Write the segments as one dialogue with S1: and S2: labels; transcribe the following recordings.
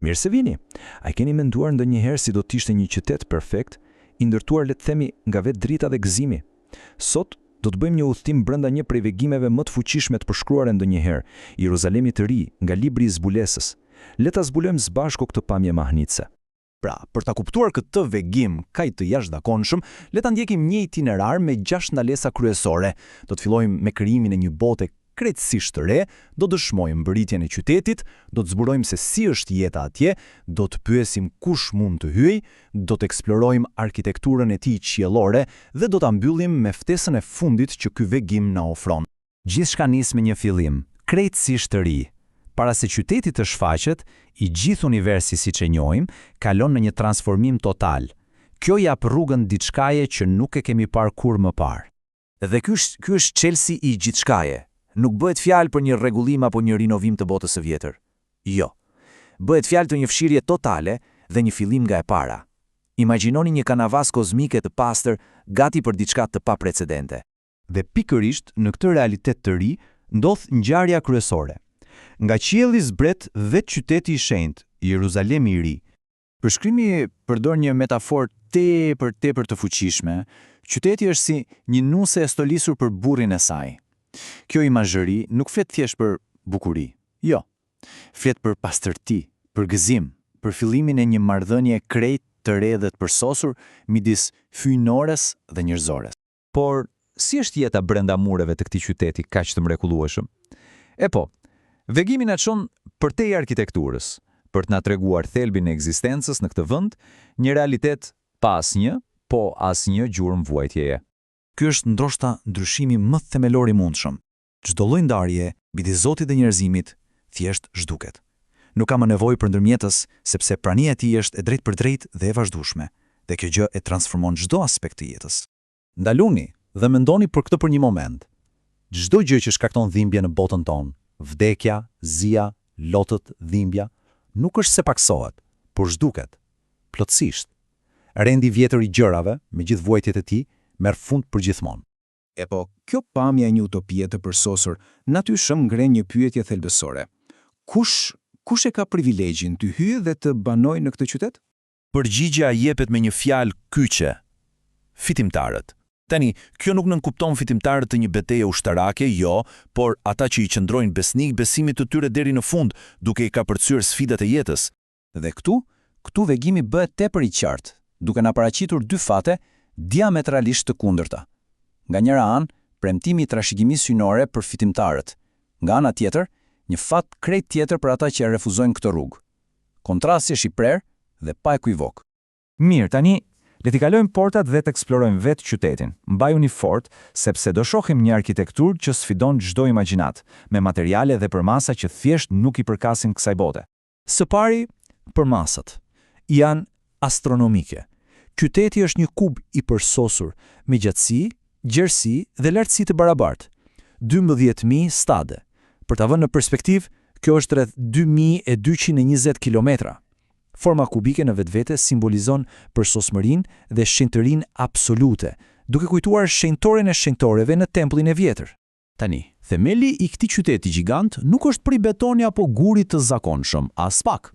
S1: Mirë se vini. A keni menduar ndonjëherë si do të ishte një qytet perfekt, i ndërtuar le të themi nga vetë drita dhe gëzimi? Sot do të bëjmë një udhëtim brenda një prej vegimeve më të fuqishme të përshkruara ndonjëherë, Jeruzalemi të ri, nga libri i zbulesës. Le ta zbulojmë së bashku këtë pamje mahnitse.
S2: Pra, për ta kuptuar këtë vegim kaq të jashtëzakonshëm, le ta ndjekim një itinerar me 6 ndalesa kryesore. Do të fillojmë me krijimin e një bote krejtësisht të re, do dëshmojmë mbërritjen e qytetit, do të zburojmë se si është jeta atje, do të pyesim kush mund të hyjë, do të eksplorojmë arkitekturën e tij qiellore dhe do ta mbyllim me ftesën e fundit që ky vegim na ofron.
S3: Gjithçka nis me një fillim, krejtësisht të ri. Para se qyteti të shfaqet, i gjithë universi siç e njohim, kalon në një transformim total. Kjo jap rrugën diçkaje që nuk e kemi parë kur më parë.
S4: Dhe ky është çelësi i gjithçkaje. Nuk bëhet fjalë për një rregullim apo një rinovim të botës së vjetër. Jo. Bëhet fjalë të një fshirje totale dhe një fillim nga e para. Imagjinoni një kanavas kozmike të pastër, gati për diçka të paprecedente.
S2: Dhe pikërisht në këtë realitet të ri ndodh ngjarja kryesore. Nga qielli zbret vetë qyteti i shenjtë, Jeruzalemi i ri.
S4: Përshkrimi përdor një metaforë tepër të fuqishme. Qyteti është si një nuse e stolisur për burrin e saj. Kjo imazhëri nuk flet thjesht për bukuri. Jo. Flet për pastërti, për gëzim, për fillimin e një marrëdhënie krejt të re dhe të përsosur midis hyjnores dhe njerëzores.
S3: Por si është jeta brenda mureve të këtij qyteti kaq të mrekullueshëm? Vegimi na çon përtej arkitekturës, për të na treguar thelbin e ekzistencës në këtë vend, një realitet pa asnjë, po asnjë gjurmë vuajtjeje.
S4: Ky është ndoshta ndryshimi më themelor i mundshëm. Çdo lloj ndarje midis Zotit dhe njerëzimit thjesht zhduket. Nuk ka më nevojë për ndërmjetës, sepse prania e tij është e drejtë për drejtë dhe e vazhdueshme, dhe kjo gjë e transformon çdo aspekt të jetës. Ndaluni dhe mendoni për këtë për një moment. Çdo gjë që shkakton dhimbje në botën tonë, vdekja, zia, lotët, dhimbja, nuk është se paksohet, por zhduket plotësisht. Rendi vjetër i gjërave, me gjithë vuajtjet e tij, merr fund përgjithmonë.
S5: Po, kjo pamje e një utopie të përsosur natyrshëm ngren një pyetje thelbësore. Kush e ka privilegjin të hyjë dhe të banojë në këtë qytet?
S6: Përgjigjja jepet me një fjalë kyçe. Fitimtarët. Tani, kjo nuk nënkupton fitimtarët të një betejë ushtarake, jo, por ata që i qëndrojnë besnik besimit të tyre deri në fund, duke i kapërcyer sfidat e jetës.
S5: Dhe këtu vegimi bëhet tepër i qartë, duke na paraqitur dy fate diametralisht të kundërta. Nga njëra anë, premtimi i trashëgimisë hyjnore për fitimtarët. Nga ana tjetër, një fat krejt tjetër për ata që refuzojnë këtë rrugë. Kontrasti është i prerë dhe pa ekuivok.
S3: Mirë, tani le t'i kalojmë portat dhe të eksplorojmë vetë qytetin. Mbajuni fort, sepse do shohim një arkitekturë që sfidon çdo imagjinat, me materiale dhe përmasa që thjesht nuk i përkasin kësaj bote.
S4: Së pari, përmasat janë astronomike. Qyteti është një kub i përsosur me gjatësi, gjerësi dhe lartësi të barabartë. 12.000 stade. Për ta vënë në perspektivë, kjo është rreth 2.220 kilometra. Forma kubike në vetvete simbolizon përsosmërinë dhe shenjtërinë absolute, duke kujtuar shenjtoren e shenjtoreve në tempullin e vjetër. Tani, themeli i këtij qyteti gjigant nuk është prej betoni apo guri të zakonshëm, as pak.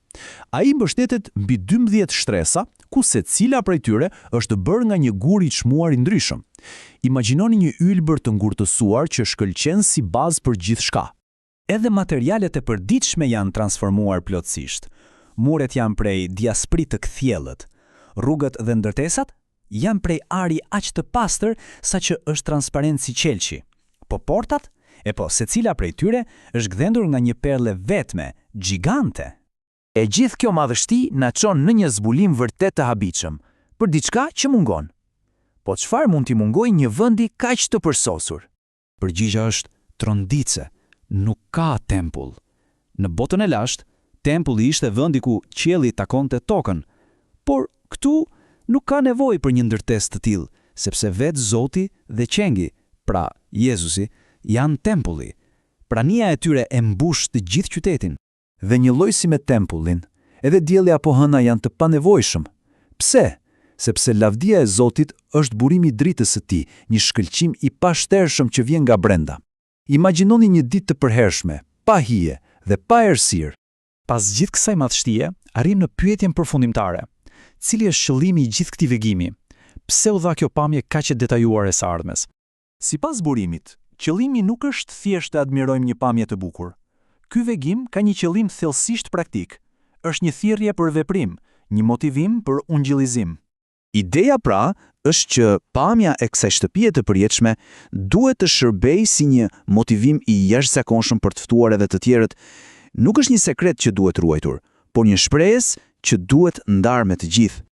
S4: Ai mbështetet mbi 12 shtresa, ku secila prej tyre është bërë nga një gur i çmuar i ndryshëm. Imagjinoni një ylbër të ngurtësuar që shkëlqen si bazë për gjithçka. Edhe materialet e përditshme janë transformuar plotësisht. Muret janë prej diasprit të kthjellët. Rrugët dhe ndërtesat janë prej ari aq të pastër saqë është transparent si qelçi. Po portat, secila prej tyre është gdhendur nga një perle vetme, gjigante. E gjithë kjo madhështi na çon në një zbulim vërtet të habitshëm, për diçka që mungon. Po çfarë mund t'i mungojë një vendi kaq të përsosur? Përgjigja është trondice, nuk ka tempull. Në botën e lashtë, tempulli ishte vendi ku qielli takonte tokën, por këtu nuk ka nevojë për një ndërtesë të tillë, sepse vetë Zoti dhe qengi, pra Jezusi, janë tempulli. Prania e tyre e mbush të gjithë qytetin. Dhe një lloj si me tempullin, edhe dielli apo hëna janë të panevojshëm. Pse? Sepse lavdia e Zotit është burimi i dritës së tij, një shkëlqim i pashtershëm që vjen nga brenda. Imagjinoni një ditë të përhershme, pa hije dhe pa errësirë. Pas gjithë kësaj madhështie, arrim në pyetjen përfundimtare. Cili është qëllimi i gjithë këtij vegimi? Pse u dha kjo pamje kaq e detajuar e së ardhmes?
S2: Sipas burimit, qëllimi nuk është thjesht të admirojmë një pamje të bukur. Ky vegim ka një qëllim thellësisht praktik. Është një thirrje për veprim, një motivim për ungjillizim.
S5: Ideja pra është që pamja e kësaj shtëpie të përjetshme duhet të shërbejë si një motivim i jashtëzakonshëm për të ftuar edhe të tjerët. Nuk është një sekret që duhet ruajtur, por një shpresë që duhet ndarë me të gjithë.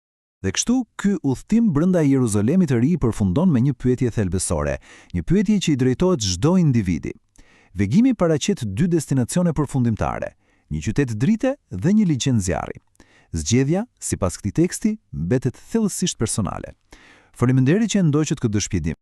S2: Dhe kështu, ky udhtim brenda Jeruzalemit të ri përfundon me një pyetje thelbësore, një pyetje që i drejtohet çdo individi. Vegimi paraqet 2 destinacione përfundimtare, një qytet drite dhe një ligjend zjarri. Zgjedhja, sipas këtij teksti, mbetet thellësisht personale. Faleminderit që ndoqët këtë shpjegim.